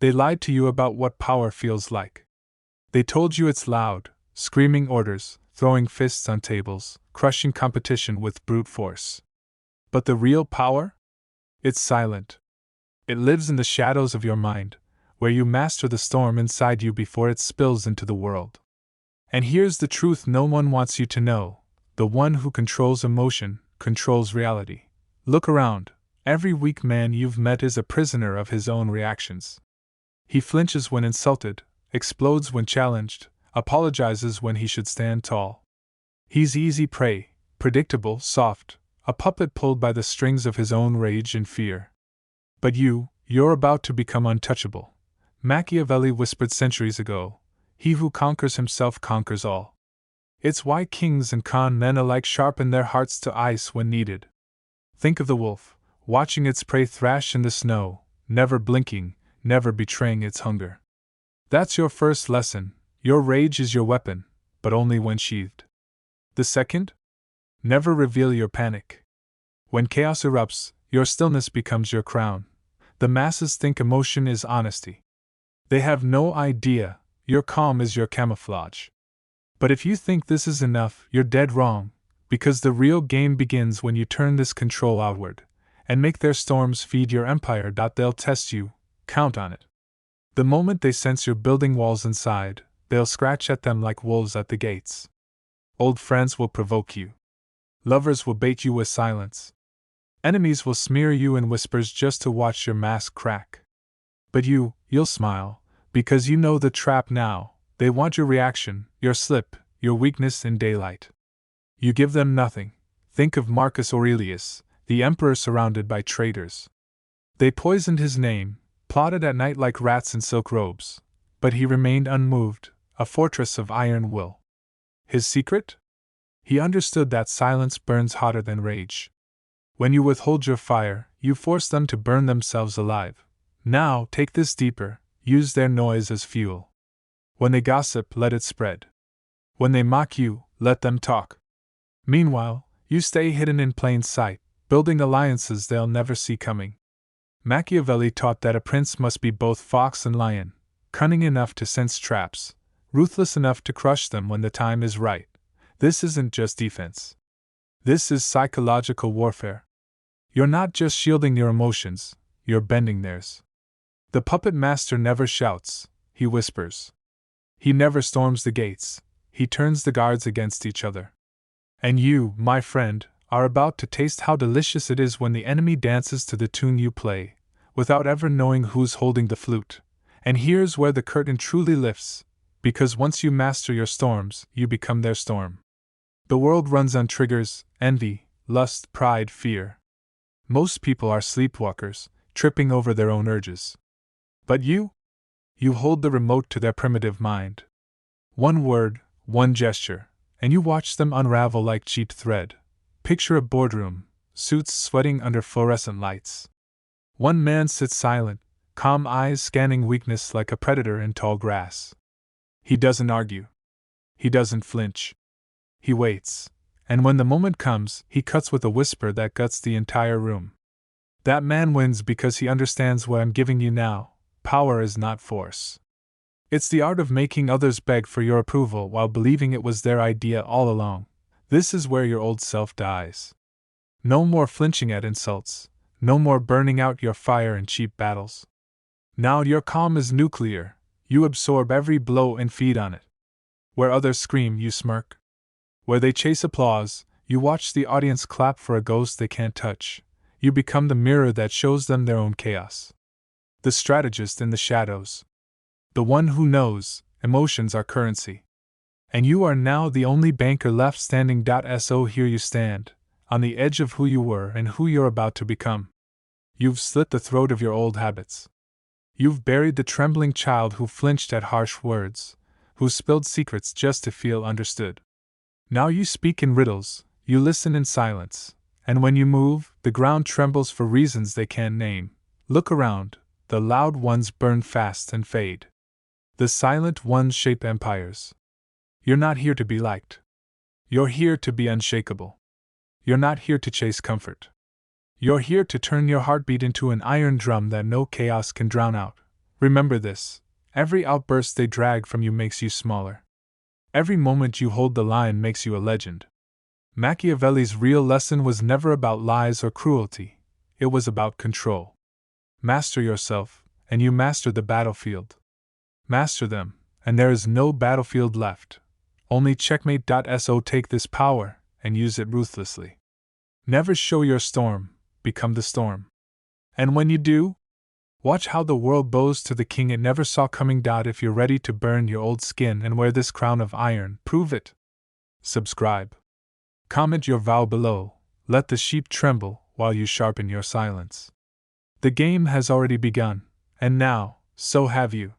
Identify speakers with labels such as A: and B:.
A: They lied to you about what power feels like. They told you it's loud, screaming orders, throwing fists on tables, crushing competition with brute force. But the real power? It's silent. It lives in the shadows of your mind, where you master the storm inside you before it spills into the world. And here's the truth no one wants you to know: the one who controls emotion controls reality. Look around. Every weak man you've met is a prisoner of his own reactions. He flinches when insulted, explodes when challenged, apologizes when he should stand tall. He's easy prey, predictable, soft, a puppet pulled by the strings of his own rage and fear. But you're about to become untouchable. Machiavelli whispered centuries ago, "He who conquers himself conquers all." It's why kings and con men alike sharpen their hearts to ice when needed. Think of the wolf, watching its prey thrash in the snow, never blinking, never betraying its hunger. That's your first lesson. Your rage is your weapon, but only when sheathed. The second? Never reveal your panic. When chaos erupts, your stillness becomes your crown. The masses think emotion is honesty. They have no idea your calm is your camouflage. But if you think this is enough, you're dead wrong, because the real game begins when you turn this control outward, and make their storms feed your empire. They'll test you, count on it. The moment they sense you're building walls inside, they'll scratch at them like wolves at the gates. Old friends will provoke you. Lovers will bait you with silence. Enemies will smear you in whispers just to watch your mask crack. But you'll smile, because you know the trap now. They want your reaction, your slip, your weakness in daylight. You give them nothing. Think of Marcus Aurelius, the emperor surrounded by traitors. They poisoned his name, plotted at night like rats in silk robes, but he remained unmoved, a fortress of iron will. His secret? He understood that silence burns hotter than rage. When you withhold your fire, you force them to burn themselves alive. Now, take this deeper, use their noise as fuel. When they gossip, let it spread. When they mock you, let them talk. Meanwhile, you stay hidden in plain sight, building alliances they'll never see coming. Machiavelli taught that a prince must be both fox and lion, cunning enough to sense traps, ruthless enough to crush them when the time is right. This isn't just defense. This is psychological warfare. You're not just shielding your emotions, you're bending theirs. The puppet master never shouts, he whispers. He never storms the gates, he turns the guards against each other. And you, my friend, are about to taste how delicious it is when the enemy dances to the tune you play, without ever knowing who's holding the flute. And here's where the curtain truly lifts, because once you master your storms, you become their storm. The world runs on triggers: envy, lust, pride, fear. Most people are sleepwalkers, tripping over their own urges. But you hold the remote to their primitive mind. One word, one gesture, and you watch them unravel like cheap thread. Picture a boardroom, suits sweating under fluorescent lights. One man sits silent, calm eyes scanning weakness like a predator in tall grass. He doesn't argue. He doesn't flinch. He waits, and when the moment comes, he cuts with a whisper that guts the entire room. That man wins because he understands what I'm giving you now. Power is not force. It's the art of making others beg for your approval while believing it was their idea all along. This is where your old self dies. No more flinching at insults. No more burning out your fire in cheap battles. Now your calm is nuclear. You absorb every blow and feed on it. Where others scream, you smirk. Where they chase applause, you watch the audience clap for a ghost they can't touch. You become the mirror that shows them their own chaos. The strategist in the shadows. The one who knows emotions are currency. And you are now the only banker left standing. So here you stand, on the edge of who you were and who you're about to become. You've slit the throat of your old habits. You've buried the trembling child who flinched at harsh words, who spilled secrets just to feel understood. Now you speak in riddles, you listen in silence, and when you move, the ground trembles for reasons they can't name. Look around, the loud ones burn fast and fade. The silent ones shape empires. You're not here to be liked. You're here to be unshakable. You're not here to chase comfort. You're here to turn your heartbeat into an iron drum that no chaos can drown out. Remember this: every outburst they drag from you makes you smaller. Every moment you hold the line makes you a legend. Machiavelli's real lesson was never about lies or cruelty, it was about control. Master yourself, and you master the battlefield. Master them, and there is no battlefield left. Only checkmate. So take this power, and use it ruthlessly. Never show your storm, become the storm. And when you do, watch how the world bows to the king it never saw coming. If you're ready to burn your old skin and wear this crown of iron, prove it. Subscribe. Comment your vow below, let the sheep tremble while you sharpen your silence. The game has already begun, and now, so have you.